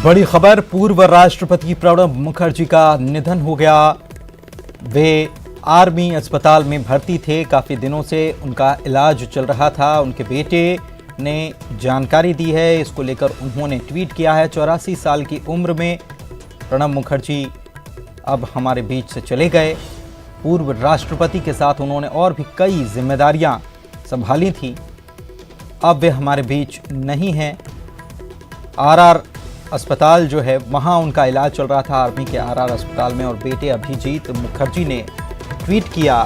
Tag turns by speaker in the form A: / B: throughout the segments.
A: बड़ी खबर, पूर्व राष्ट्रपति प्रणब मुखर्जी का निधन हो गया। वे आर्मी अस्पताल में भर्ती थे, काफ़ी दिनों से उनका इलाज चल रहा था। उनके बेटे ने जानकारी दी है, इसको लेकर उन्होंने ट्वीट किया है। 84 साल की उम्र में प्रणब मुखर्जी अब हमारे बीच से चले गए। पूर्व राष्ट्रपति के साथ उन्होंने और भी कई जिम्मेदारियां संभाली थी। अब वे हमारे बीच नहीं हैं। आरआर अस्पताल जो है वहाँ उनका इलाज चल रहा था, आर्मी के आरआर अस्पताल में। और बेटे अभिजीत मुखर्जी ने ट्वीट किया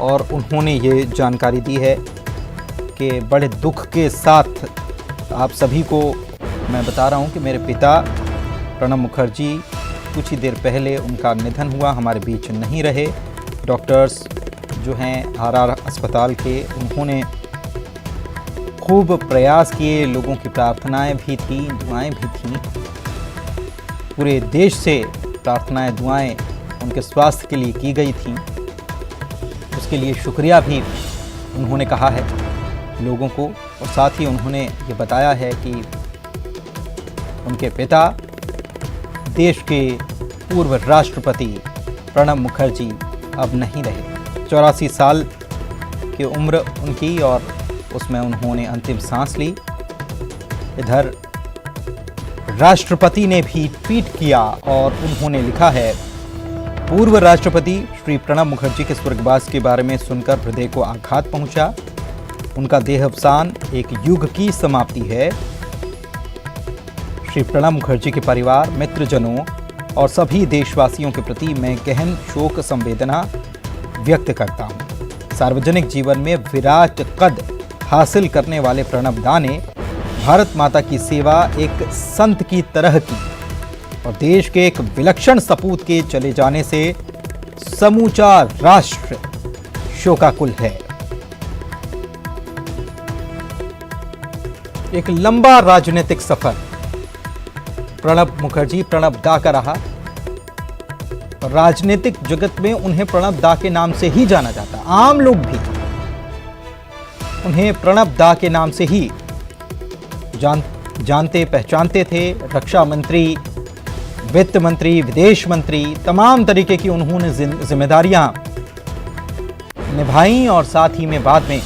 A: और उन्होंने ये जानकारी दी है कि बड़े दुख के साथ आप सभी को मैं बता रहा हूँ कि मेरे पिता प्रणब मुखर्जी कुछ ही देर पहले उनका निधन हुआ, हमारे बीच नहीं रहे। डॉक्टर्स जो हैं आरआर अस्पताल के, उन्होंने खूब प्रयास किए, लोगों की प्रार्थनाएं भी थी, दुआएं भी थीं। पूरे देश से प्रार्थनाएं, दुआएं उनके स्वास्थ्य के लिए की गई थीं। उसके लिए शुक्रिया भी उन्होंने कहा है लोगों को। और साथ ही उन्होंने ये बताया है कि उनके पिता देश के पूर्व राष्ट्रपति प्रणब मुखर्जी अब नहीं रहे। 84 साल की उम्र उनकी और उसमें उन्होंने अंतिम सांस ली। इधर राष्ट्रपति ने भी ट्वीट किया और उन्होंने लिखा है, पूर्व राष्ट्रपति श्री प्रणब मुखर्जी के स्वर्गवास के बारे में सुनकर हृदय को आघात पहुंचा। उनका देहावसान एक युग की समाप्ति है। श्री प्रणब मुखर्जी के परिवार, मित्रजनों और सभी देशवासियों के प्रति मैं गहन शोक संवेदना व्यक्त करता हूं। सार्वजनिक जीवन में विराट कद हासिल करने वाले प्रणब दा ने भारत माता की सेवा एक संत की तरह की और देश के एक विलक्षण सपूत के चले जाने से समूचा राष्ट्र शोकाकुल है। एक लंबा राजनीतिक सफर प्रणब मुखर्जी, प्रणब दा का रहा। राजनीतिक जगत में उन्हें प्रणब दा के नाम से ही जाना जाता। आम लोग भी उन्हें प्रणब दा के नाम से ही जानते पहचानते थे। रक्षा मंत्री, वित्त मंत्री, विदेश मंत्री, तमाम तरीके की उन्होंने जिम्मेदारियां निभाई। और साथ ही में बाद में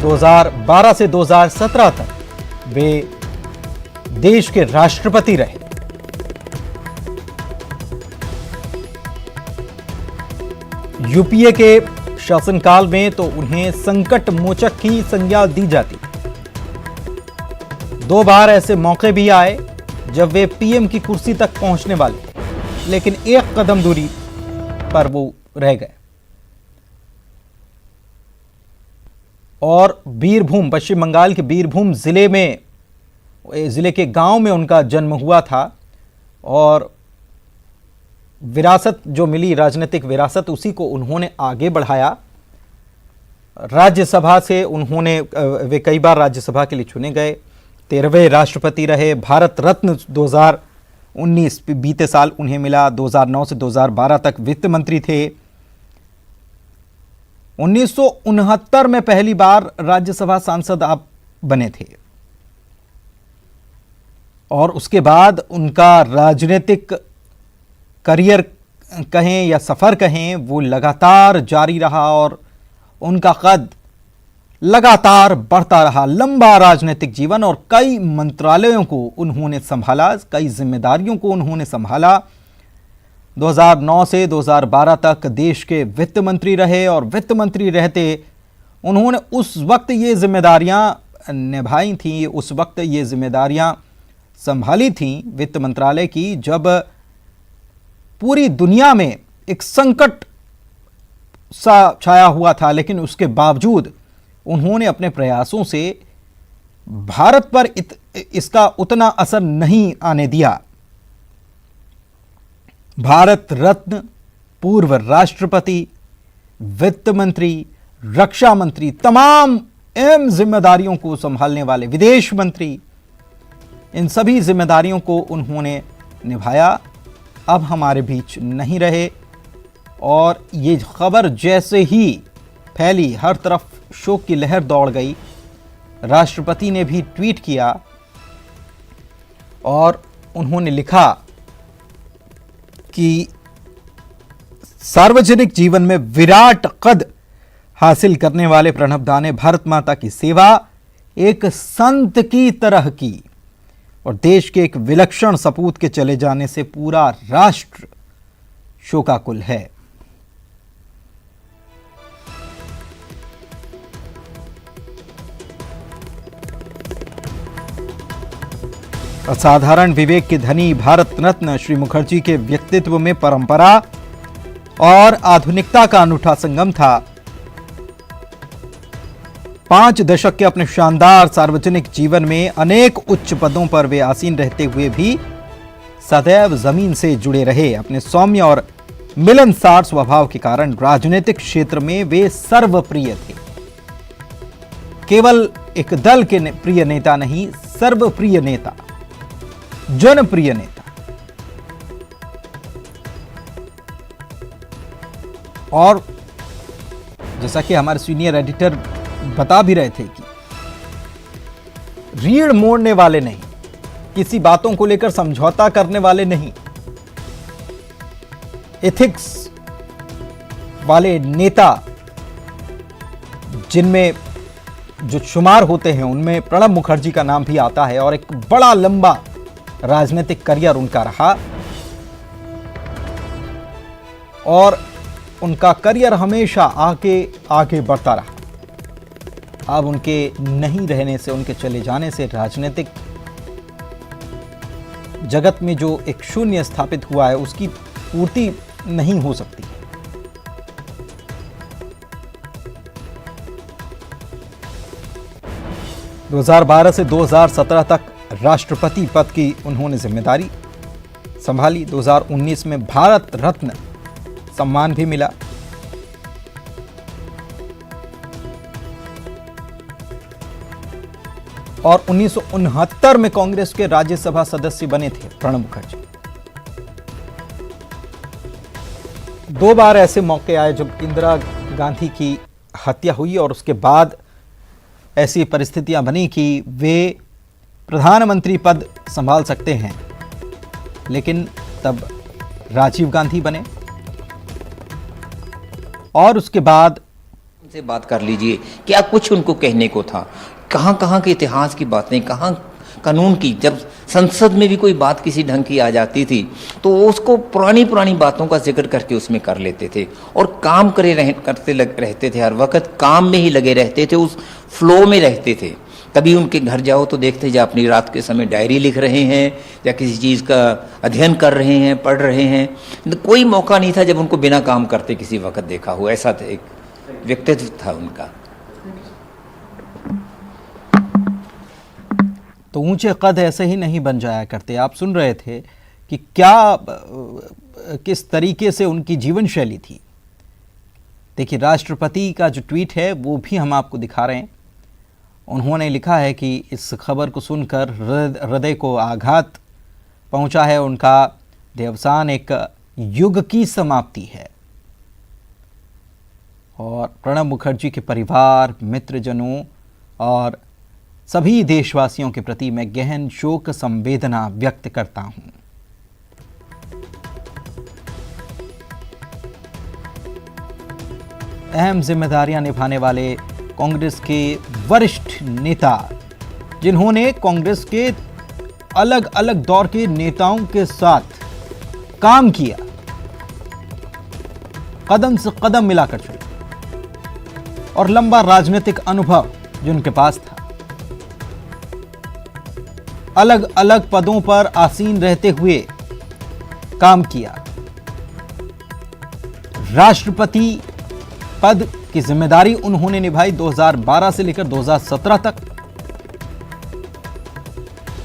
A: 2012 से 2017 तक वे देश के राष्ट्रपति रहे। यूपीए के शासनकाल में तो उन्हें संकट मोचक की संज्ञा दी जाती। 2 बार ऐसे मौके भी आए जब वे पीएम की कुर्सी तक पहुंचने वाले थे, लेकिन एक कदम दूरी पर वो रह गए। और बीरभूम, पश्चिम बंगाल के बीरभूम जिले के गांव में उनका जन्म हुआ था। और विरासत जो मिली, राजनीतिक विरासत, उसी को उन्होंने आगे बढ़ाया। राज्यसभा से वे कई बार राज्यसभा के लिए चुने गए। 13वें राष्ट्रपति रहे। भारत रत्न 2019 बीते साल उन्हें मिला। 2009 से 2012 तक वित्त मंत्री थे। 1969 में पहली बार राज्यसभा सांसद आप बने थे। और उसके बाद उनका राजनीतिक करियर कहें या सफ़र कहें, वो लगातार जारी रहा और उनका कद लगातार बढ़ता रहा। लंबा राजनीतिक जीवन और कई मंत्रालयों को उन्होंने संभाला, कई जिम्मेदारियों को उन्होंने संभाला। 2009 से 2012 तक देश के वित्त मंत्री रहे और वित्त मंत्री रहते उन्होंने उस वक्त ये जिम्मेदारियां निभाई थीं, उस वक्त ये जिम्मेदारियां संभाली थीं वित्त मंत्रालय की, जब पूरी दुनिया में एक संकट सा छाया हुआ था। लेकिन उसके बावजूद उन्होंने अपने प्रयासों से भारत पर इसका उतना असर नहीं आने दिया। भारत रत्न, पूर्व राष्ट्रपति, वित्त मंत्री, रक्षा मंत्री, तमाम अहम जिम्मेदारियों को संभालने वाले, विदेश मंत्री, इन सभी जिम्मेदारियों को उन्होंने निभाया। अब हमारे बीच नहीं रहे। और ये खबर जैसे ही फैली, हर तरफ शोक की लहर दौड़ गई। राष्ट्रपति ने भी ट्वीट किया और उन्होंने लिखा कि सार्वजनिक जीवन में विराट कद हासिल करने वाले प्रणब दा ने भारत माता की सेवा एक संत की तरह की और देश के एक विलक्षण सपूत के चले जाने से पूरा राष्ट्र शोकाकुल है। असाधारण विवेक के धनी भारत रत्न श्री मुखर्जी के व्यक्तित्व में परंपरा और आधुनिकता का अनूठा संगम था। 5 दशक के अपने शानदार सार्वजनिक जीवन में अनेक उच्च पदों पर वे आसीन रहते हुए भी सदैव जमीन से जुड़े रहे। अपने सौम्य और मिलनसार स्वभाव के कारण राजनीतिक क्षेत्र में वे सर्वप्रिय थे। केवल एक दल के प्रिय नेता नहीं, सर्वप्रिय नेता, जनप्रिय नेता। और जैसा कि हमारे सीनियर एडिटर बता भी रहे थे कि रीढ़ मोड़ने वाले नहीं, किसी बातों को लेकर समझौता करने वाले नहीं, एथिक्स वाले नेता जिनमें जो शुमार होते हैं उनमें प्रणब मुखर्जी का नाम भी आता है और एक बड़ा लंबा राजनीतिक करियर उनका रहा और उनका करियर हमेशा आगे आगे बढ़ता रहा। अब उनके नहीं रहने से, उनके चले जाने से राजनीतिक जगत में जो एक शून्य स्थापित हुआ है उसकी पूर्ति नहीं हो सकती। – 2012 से 2017 तक राष्ट्रपति पद की उन्होंने जिम्मेदारी संभाली। 2019 में भारत रत्न सम्मान भी मिला। और 1969 में कांग्रेस के राज्यसभा सदस्य बने थे प्रणब मुखर्जी। 2 बार ऐसे मौके आए जब इंदिरा गांधी की हत्या हुई और उसके बाद ऐसी परिस्थितियां बनी कि वे प्रधानमंत्री पद संभाल सकते हैं, लेकिन तब राजीव गांधी बने और उसके बाद
B: उनसे बात कर लीजिए, क्या कुछ उनको कहने को था, कहां कहां के इतिहास की बातें, कहां कानून की। जब संसद में भी कोई बात किसी ढंग की आ जाती थी तो उसको पुरानी पुरानी बातों का जिक्र करके उसमें कर लेते थे और काम रहते थे, हर वक्त काम में ही लगे रहते थे, उस फ्लो में रहते थे। कभी उनके घर जाओ तो देखते जा अपनी रात के समय डायरी लिख रहे हैं या किसी चीज़ का अध्ययन कर रहे हैं, पढ़ रहे हैं। तो कोई मौका नहीं था जब उनको बिना काम करते किसी वक्त देखा हो। ऐसा एक व्यक्तित्व था उनका।
A: तो ऊंचे कद ऐसे ही नहीं बन जाया करते। आप सुन रहे थे कि क्या किस तरीके से उनकी जीवन शैली थी। देखिए, राष्ट्रपति का जो ट्वीट है वो भी हम आपको दिखा रहे हैं। उन्होंने लिखा है कि इस खबर को सुनकर हृदय को आघात पहुंचा है। उनका देहावसान एक युग की समाप्ति है और प्रणब मुखर्जी के परिवार, मित्रजनों और सभी देशवासियों के प्रति मैं गहन शोक संवेदना व्यक्त करता हूं। अहम जिम्मेदारियां निभाने वाले कांग्रेस के वरिष्ठ नेता, जिन्होंने कांग्रेस के अलग अलग दौर के नेताओं के साथ काम किया, कदम से कदम मिलाकर चले और लंबा राजनीतिक अनुभव जिनके पास था, अलग अलग पदों पर आसीन रहते हुए काम किया, राष्ट्रपति पद की जिम्मेदारी उन्होंने निभाई 2012 से लेकर 2017 तक।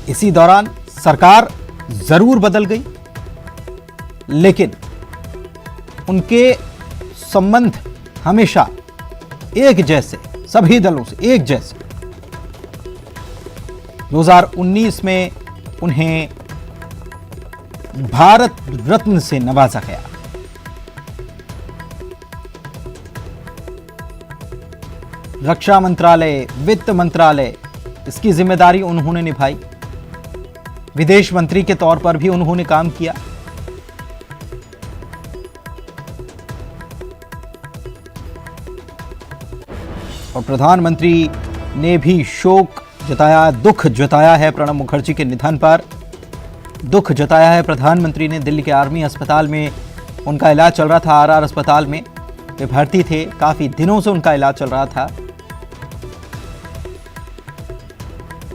A: इसी दौरान सरकार जरूर बदल गई, लेकिन उनके संबंध हमेशा एक जैसे, सभी दलों से एक जैसे। 2019 में उन्हें भारत रत्न से नवाजा गया। रक्षा मंत्रालय, वित्त मंत्रालय, इसकी जिम्मेदारी उन्होंने निभाई। विदेश मंत्री के तौर पर भी उन्होंने काम किया। और प्रधानमंत्री ने भी शोक जताया, दुख जताया है प्रणब मुखर्जी के निधन पर। दुख जताया है प्रधानमंत्री ने। दिल्ली के आर्मी अस्पताल में उनका इलाज चल रहा था, आरआर अस्पताल में वे भर्ती थे। काफी दिनों से उनका इलाज चल रहा था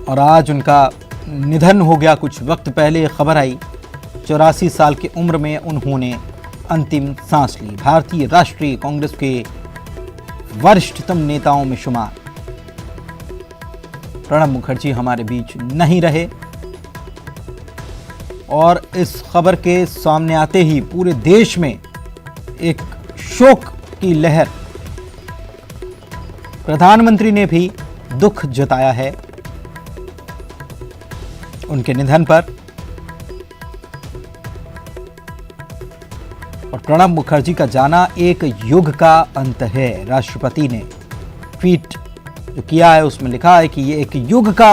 A: और आज उनका निधन हो गया। कुछ वक्त पहले खबर आई, 84 साल की उम्र में उन्होंने अंतिम सांस ली। भारतीय राष्ट्रीय कांग्रेस के वरिष्ठतम नेताओं में शुमार प्रणब मुखर्जी हमारे बीच नहीं रहे और इस खबर के सामने आते ही पूरे देश में एक शोक की लहर। प्रधानमंत्री ने भी दुख जताया है उनके निधन पर। और प्रणब मुखर्जी का जाना एक युग का अंत है। राष्ट्रपति ने ट्वीट जो किया है उसमें लिखा है कि ये एक युग का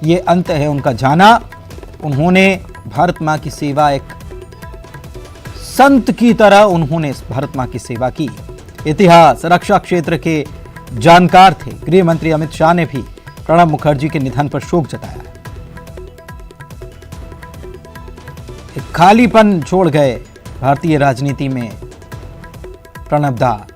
A: ये अंत है उनका जाना। उन्होंने भारत मां की सेवा, एक संत की तरह उन्होंने भारत मां की सेवा की। इतिहास, रक्षा क्षेत्र के जानकार थे। गृह मंत्री अमित शाह ने भी प्रणब मुखर्जी के निधन पर शोक जताया है। एक खालीपन छोड़ गए भारतीय राजनीति में प्रणब दा।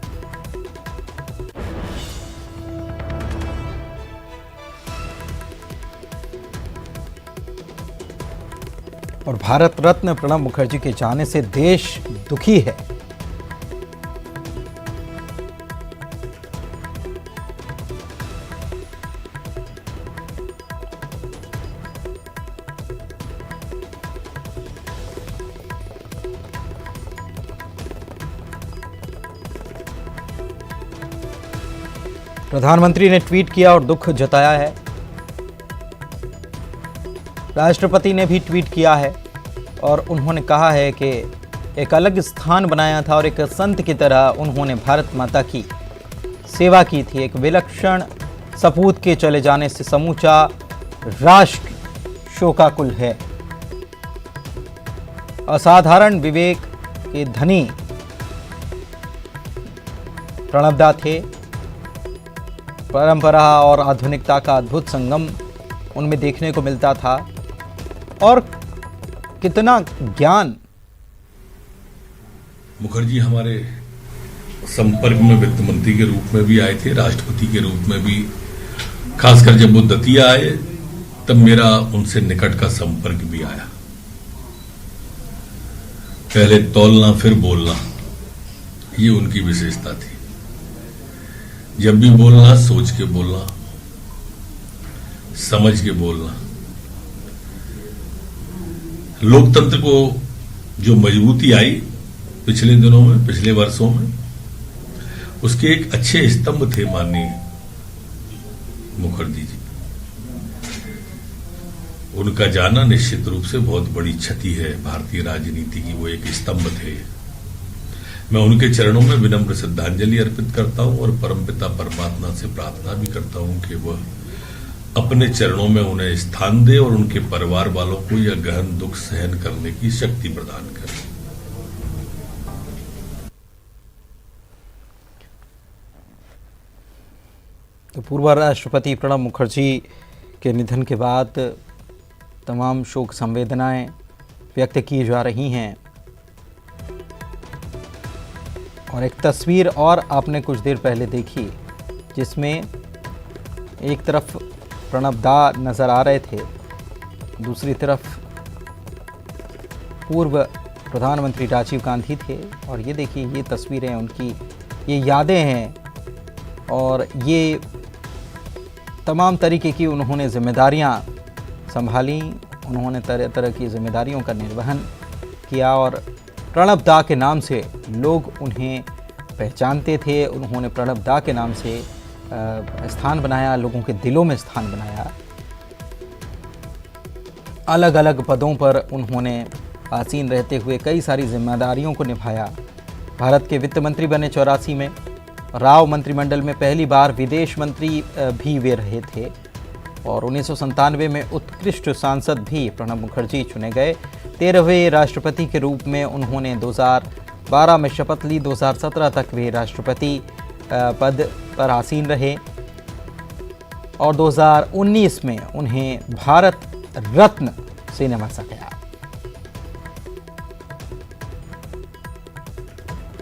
A: और भारत रत्न प्रणब मुखर्जी के जाने से देश दुखी है। प्रधानमंत्री ने ट्वीट किया और दुख जताया है। राष्ट्रपति ने भी ट्वीट किया है और उन्होंने कहा है कि एक अलग स्थान बनाया था और एक संत की तरह उन्होंने भारत माता की सेवा की थी। एक विलक्षण सपूत के चले जाने से समूचा राष्ट्र शोकाकुल है। असाधारण विवेक के धनी प्रणब दा थे। परंपरा और आधुनिकता का अद्भुत संगम उनमें देखने को मिलता था और कितना ज्ञान।
C: मुखर्जी हमारे संपर्क में वित्त मंत्री के रूप में भी आए थे, राष्ट्रपति के रूप में भी। खासकर जब वो दतिया आए तब मेरा उनसे निकट का संपर्क भी आया। पहले तौलना फिर बोलना, ये उनकी विशेषता थी। जब भी बोलना सोच के बोलना, समझ के बोलना। लोकतंत्र को जो मजबूती आई पिछले दिनों में, पिछले वर्षों में, उसके एक अच्छे स्तंभ थे माननीय मुखर्जी जी। उनका जाना निश्चित रूप से बहुत बड़ी क्षति है भारतीय राजनीति की। वो एक स्तंभ थे। मैं उनके चरणों में विनम्र श्रद्धांजलि अर्पित करता हूं और परमपिता परमात्मा से प्रार्थना भी करता हूं कि वह अपने चरणों में उन्हें स्थान दे और उनके परिवार वालों को यह गहन दुख सहन करने की शक्ति प्रदान करे।
A: तो पूर्व राष्ट्रपति प्रणब मुखर्जी के निधन के बाद तमाम शोक संवेदनाएं व्यक्त की जा रही हैं और एक तस्वीर और आपने कुछ देर पहले देखी जिसमें एक तरफ प्रणब दा नज़र आ रहे थे, दूसरी तरफ पूर्व प्रधानमंत्री राजीव गांधी थे। और ये देखिए, ये तस्वीरें उनकी, ये यादें हैं और ये तमाम तरीके की उन्होंने जिम्मेदारियां संभाली। उन्होंने तरह तरह की जिम्मेदारियों का निर्वहन किया और प्रणब दा के नाम से लोग उन्हें पहचानते थे। उन्होंने प्रणब दा के नाम से स्थान बनाया, लोगों के दिलों में स्थान बनाया। अलग अलग पदों पर उन्होंने आसीन रहते हुए कई सारी जिम्मेदारियों को निभाया। भारत के वित्त मंत्री बने 84 में। राव मंत्रिमंडल में पहली बार विदेश मंत्री भी वे रहे थे और 1997 में उत्कृष्ट सांसद भी प्रणब मुखर्जी चुने गए। 13वें राष्ट्रपति के रूप में उन्होंने 2012 में शपथ ली। 2017 तक वे राष्ट्रपति पद पर आसीन रहे और 2019 में उन्हें भारत रत्न से नवाजा गया।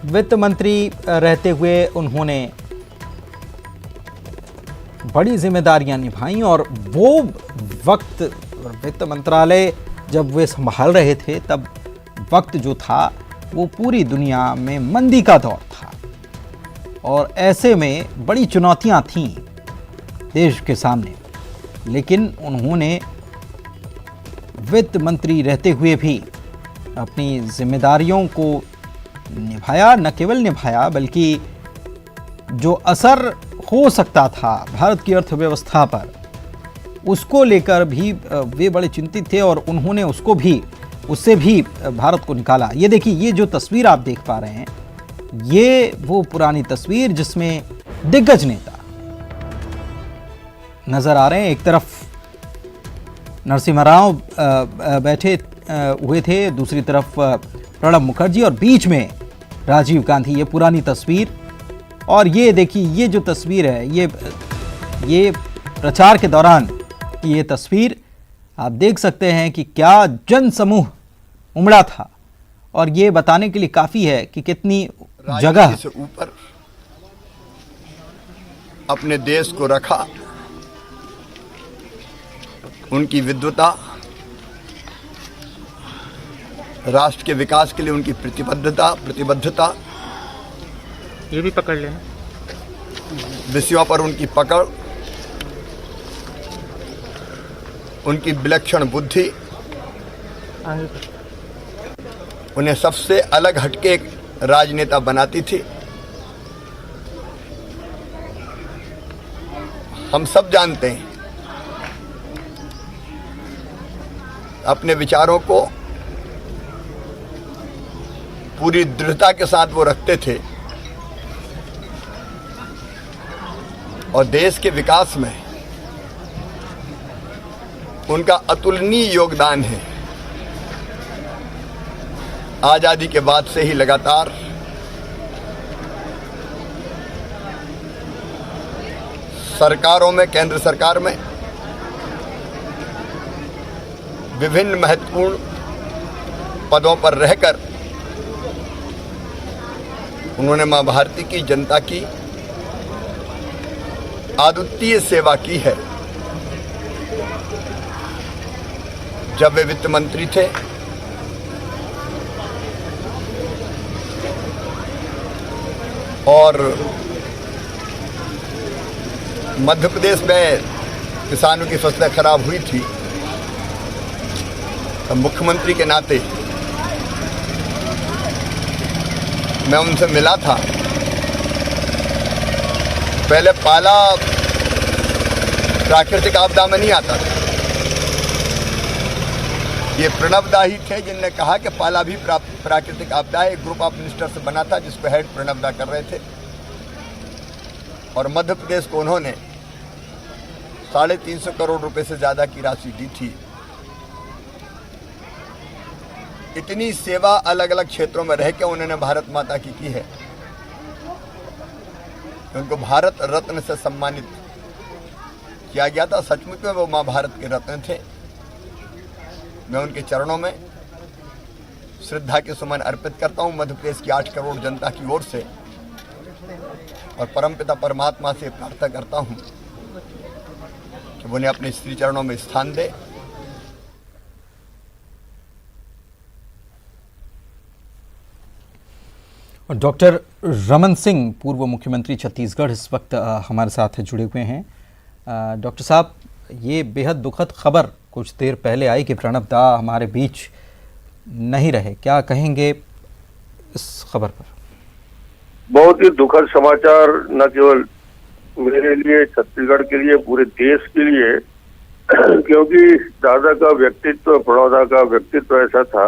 A: वित्त मंत्री रहते हुए उन्होंने बड़ी जिम्मेदारियां निभाई और वो वक्त वित्त मंत्रालय जब वे संभाल रहे थे तब वक्त जो था वो पूरी दुनिया में मंदी का दौर था और ऐसे में बड़ी चुनौतियां थीं देश के सामने। लेकिन उन्होंने वित्त मंत्री रहते हुए भी अपनी जिम्मेदारियों को निभाया। न केवल निभाया बल्कि जो असर हो सकता था भारत की अर्थव्यवस्था पर उसको लेकर भी वे बड़े चिंतित थे और उन्होंने उससे भी भारत को निकाला। ये देखिए, ये जो तस्वीर आप देख पा रहे हैं ये वो पुरानी तस्वीर जिसमें दिग्गज नेता नजर आ रहे हैं। एक तरफ नरसिम्हा राव बैठे हुए थे, दूसरी तरफ प्रणब मुखर्जी और बीच में राजीव गांधी। ये पुरानी तस्वीर और ये देखिए, ये जो तस्वीर है ये प्रचार के दौरान की ये तस्वीर आप देख सकते हैं कि क्या जन समूह उमड़ा था और ये बताने के लिए काफी है कि कितनी जगह
D: से ऊपर अपने देश को रखा। उनकी विद्वता, राष्ट्र के विकास के लिए उनकी प्रतिबद्धता,
E: ये भी पकड़ लेना,
D: विषयों पर उनकी पकड़, उनकी विलक्षण बुद्धि उन्हें सबसे अलग हटके एक राजनेता बनाती थी। हम सब जानते हैं अपने विचारों को पूरी दृढ़ता के साथ वो रखते थे और देश के विकास में उनका अतुलनीय योगदान है। आजादी के बाद से ही लगातार सरकारों में, केंद्र सरकार में विभिन्न महत्वपूर्ण पदों पर रहकर उन्होंने मां भारती की जनता की अद्वितीय सेवा की है। जब वे वित्त मंत्री थे और मध्य प्रदेश में किसानों की फसलें खराब हुई थी तो मुख्यमंत्री के नाते मैं उनसे मिला था। पहले पाला प्राकृतिक आपदा में नहीं आता था। ये प्रणब दा ही थे जिनने कहा कि पाला भी प्राकृतिक आपदा है। एक ग्रुप ऑफ मिनिस्टर से बना था जिसको हेड प्रणब दा कर रहे थे और मध्य प्रदेश को उन्होंने 350 करोड़ रुपए से ज्यादा की राशि दी थी। इतनी सेवा अलग अलग क्षेत्रों में रह के उन्होंने भारत माता की है। उनको भारत रत्न से सम्मानित किया गया था। सचमुच में वो मां भारत के रत्न थे। मैं उनके चरणों में श्रद्धा के सुमन अर्पित करता हूं मध्य प्रदेश की 8 करोड़ जनता की ओर से और परमपिता परमात्मा से प्रार्थना करता हूं कि वो उन्हें अपने श्री चरणों में स्थान दे।
A: और डॉक्टर रमन सिंह, पूर्व मुख्यमंत्री छत्तीसगढ़, इस वक्त हमारे साथ जुड़े हुए हैं। डॉक्टर साहब, ये बेहद दुखद खबर कुछ देर पहले आई कि प्रणब दा हमारे बीच नहीं रहे, क्या कहेंगे इस खबर पर?
F: बहुत ही दुखद समाचार, न केवल मेरे लिए, छत्तीसगढ़ के लिए, पूरे देश के लिए, क्योंकि दादा का व्यक्तित्व, प्रणब दा का व्यक्तित्व ऐसा था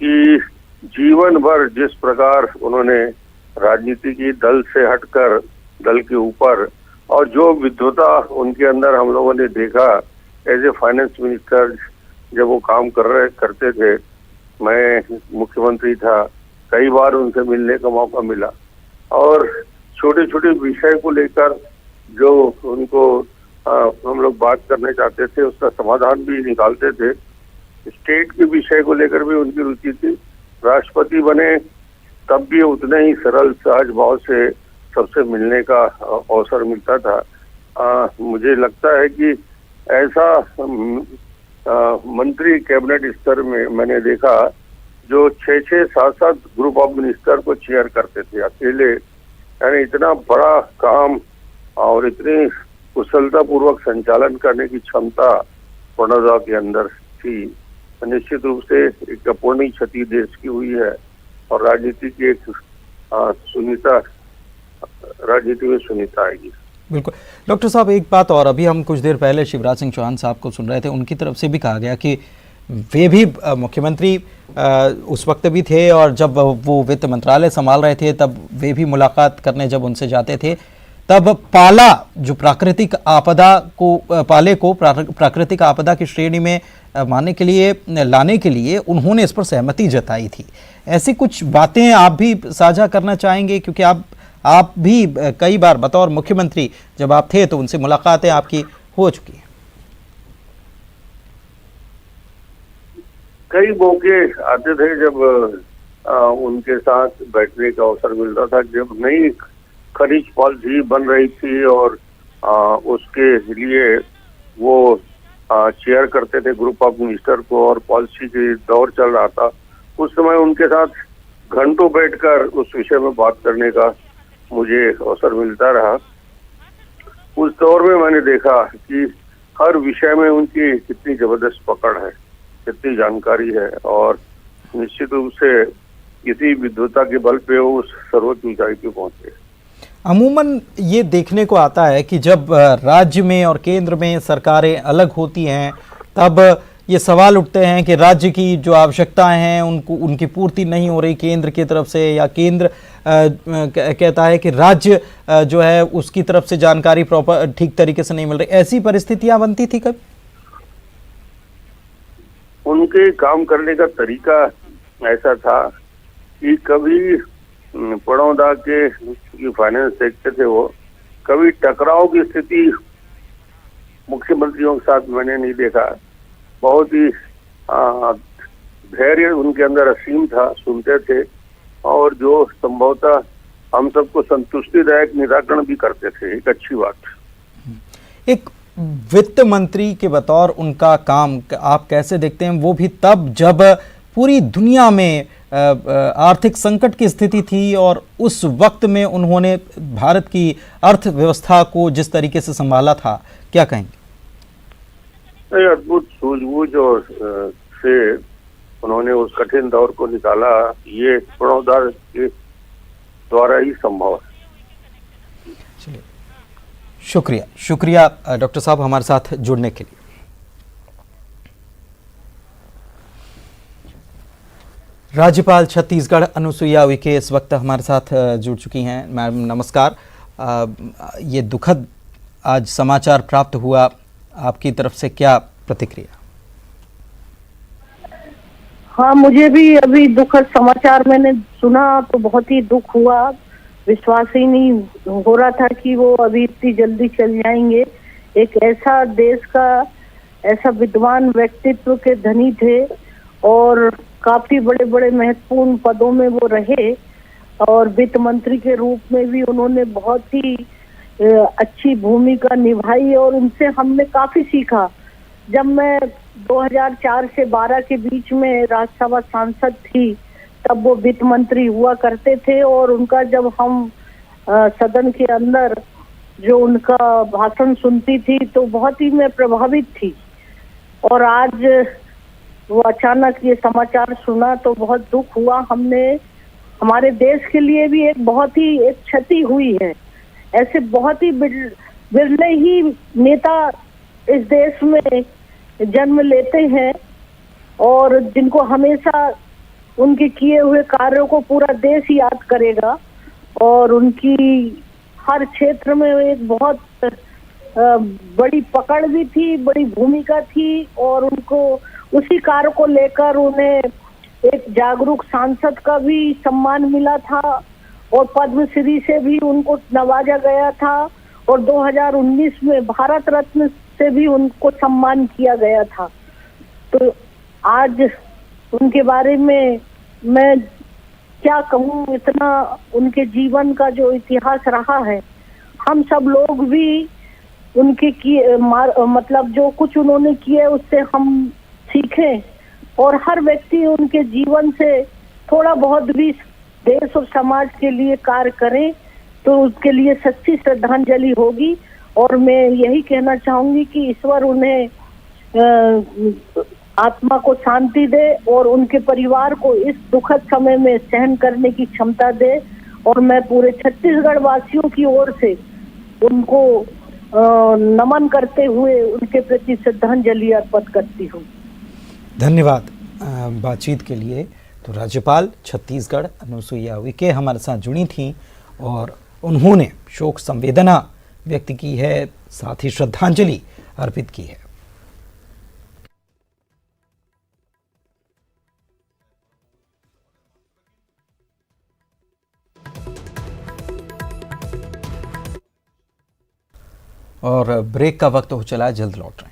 F: कि जीवन भर जिस प्रकार उन्होंने राजनीति की, दल से हटकर दल के ऊपर और जो विद्वता उनके अंदर हम लोगों ने देखा एज ए फाइनेंस मिनिस्टर जब वो काम करते थे, मैं मुख्यमंत्री था, कई बार उनसे मिलने का मौका मिला और छोटे छोटे विषय को लेकर जो उनको हम लोग बात करने चाहते थे उसका समाधान भी निकालते थे। स्टेट के विषय को लेकर भी उनकी रुचि थी। राष्ट्रपति बने तब भी उतने ही सरल सहज भाव से सबसे मिलने का अवसर मिलता था। मुझे लगता है कि ऐसा मंत्री कैबिनेट स्तर में मैंने देखा जो 6-6, 7-7 ग्रुप ऑफ मिनिस्टर को चेयर करते थे अकेले। यानी इतना बड़ा काम और इतनी कुशलता पूर्वक संचालन करने की क्षमता प्रणव के अंदर थी। निश्चित रूप से एक अपूर्णीय क्षति देश की हुई है और राजनीति की एक राजनीति में सुनीता आएगी।
A: बिल्कुल डॉक्टर साहब, एक बात और, अभी हम कुछ देर पहले शिवराज सिंह चौहान साहब को सुन रहे थे, उनकी तरफ से भी कहा गया कि वे भी मुख्यमंत्री उस वक्त भी थे और जब वो वित्त मंत्रालय संभाल रहे थे तब वे भी मुलाकात करने जब उनसे जाते थे तब पाला जो प्राकृतिक आपदा को पाले को प्राकृतिक आपदा की श्रेणी में मानने के लिए लाने के लिए उन्होंने इस पर सहमति जताई थी। ऐसी कुछ बातें आप भी साझा करना चाहेंगे, क्योंकि आप भी कई बार बतौर मुख्यमंत्री जब आप थे तो उनसे मुलाकातें आपकी हो चुकी हैं।
F: कई मौके आते थे जब उनके साथ बैठने का अवसर मिलता था। जब नई खनिज पॉलिसी बन रही थी और उसके लिए वो चेयर करते थे ग्रुप ऑफ मिनिस्टर को और पॉलिसी के दौर चल रहा था, उस समय उनके साथ घंटों बैठकर उस विषय में बात करने का मुझे अवसर मिलता रहा। उस दौर में मैंने देखा कि हर विषय में उनकी कितनी जबरदस्त पकड़ है, कितनी जानकारी है और निश्चित रूप से इसी विद्वता के बल पे वो उस सर्वोच्च ऊंचाई पे पहुंचे।
A: अमूमन ये देखने को आता है कि जब राज्य में और केंद्र में सरकारें अलग होती हैं तब ये सवाल उठते हैं कि राज्य की जो आवश्यकताएं हैं उनकी पूर्ति नहीं हो रही केंद्र की तरफ से, या केंद्र कहता है कि राज्य जो है उसकी तरफ से जानकारी प्रॉपर ठीक तरीके से नहीं मिल रही। ऐसी परिस्थितियां बनती थी कभी?
F: उनके काम करने का तरीका ऐसा था कि कभी पड़ौदा के फाइनेंस देखते थे वो, कभी टकराव की स्थिति मुख्यमंत्रियों के साथ मैंने नहीं देखा। बहुत ही धैर्य उनके अंदर असीम था, सुनते थे और जो संभवतः हम सबको संतुष्टिदायक निराकरण भी करते थे। एक अच्छी बात।
A: एक वित्त मंत्री के बतौर उनका काम आप कैसे देखते हैं, वो भी तब जब पूरी दुनिया में आर्थिक संकट की स्थिति थी और उस वक्त में उन्होंने भारत की अर्थव्यवस्था को जिस तरीके से संभाला था, क्या कहेंगे?
F: अद्भुत सूझबूझ और से उन्होंने उस कठिन दौर को निकाला, ये प्रणवदार के द्वारा ही संभव है।
A: चलिए, शुक्रिया डॉक्टर साहब हमारे साथ जुड़ने के लिए। राज्यपाल छत्तीसगढ़ अनुसुईया उइके इस वक्त हमारे साथ जुड़ चुकी हैं। मैम नमस्कार। ये दुखद आज समाचार प्राप्त हुआ, आपकी तरफ से क्या प्रतिक्रिया?
G: हाँ, मुझे भी अभी दुखद समाचार मैंने सुना तो बहुत ही दुख हुआ। विश्वास ही नहीं हो रहा था कि वो अभी इतनी जल्दी चल जाएंगे। एक ऐसा देश का ऐसा विद्वान व्यक्तित्व के धनी थे और काफी बड़े बड़े महत्वपूर्ण पदों में वो रहे और वित्त मंत्री के रूप में भी उन्होंने बहुत ही अच्छी भूमिका निभाई और उनसे हमने काफी सीखा। जब मैं 2004 से 12 के बीच में राज्यसभा सांसद थी तब वो वित्त मंत्री हुआ करते थे और उनका जब हम सदन के अंदर जो उनका भाषण सुनती थी तो बहुत ही मैं प्रभावित थी। और आज वो अचानक ये समाचार सुना तो बहुत दुख हुआ। हमने हमारे देश के लिए भी एक बहुत ही एक क्षति हुई है। ऐसे बहुत ही बिरले ही नेता इस देश में जन्म लेते हैं और जिनको हमेशा उनके किए हुए कार्यों को पूरा देश याद करेगा और उनकी हर क्षेत्र में एक बहुत बड़ी पकड़ भी थी, बड़ी भूमिका थी, और उनको उसी कार्य को लेकर उन्हें एक जागरूक सांसद का भी सम्मान मिला था और पद्मश्री से भी उनको नवाजा गया था, और 2019 में भारत रत्न से भी उनको सम्मान किया गया था। तो आज उनके बारे में मैं क्या कहूँ, इतना उनके जीवन का जो इतिहास रहा है, हम सब लोग भी उनके मतलब जो कुछ उन्होंने किए उससे हम सीखें, और हर व्यक्ति उनके जीवन से थोड़ा बहुत भी देश और समाज के लिए कार्य करें तो उसके लिए सच्ची श्रद्धांजलि होगी। और मैं यही कहना चाहूंगी कि ईश्वर उन्हें आत्मा को शांति दे और उनके परिवार को इस दुखद समय में सहन करने की क्षमता दे, और मैं पूरे छत्तीसगढ़ वासियों की ओर से उनको नमन करते हुए उनके प्रति श्रद्धांजलि अर्पित करती हूँ।
A: धन्यवाद बातचीत के लिए। तो राज्यपाल छत्तीसगढ़ अनुसुईया उइके हमारे साथ जुड़ी थी और उन्होंने शोक संवेदना व्यक्त की है, साथ ही श्रद्धांजलि अर्पित की है। और ब्रेक का वक्त हो चला, जल्द लौट रहे हैं।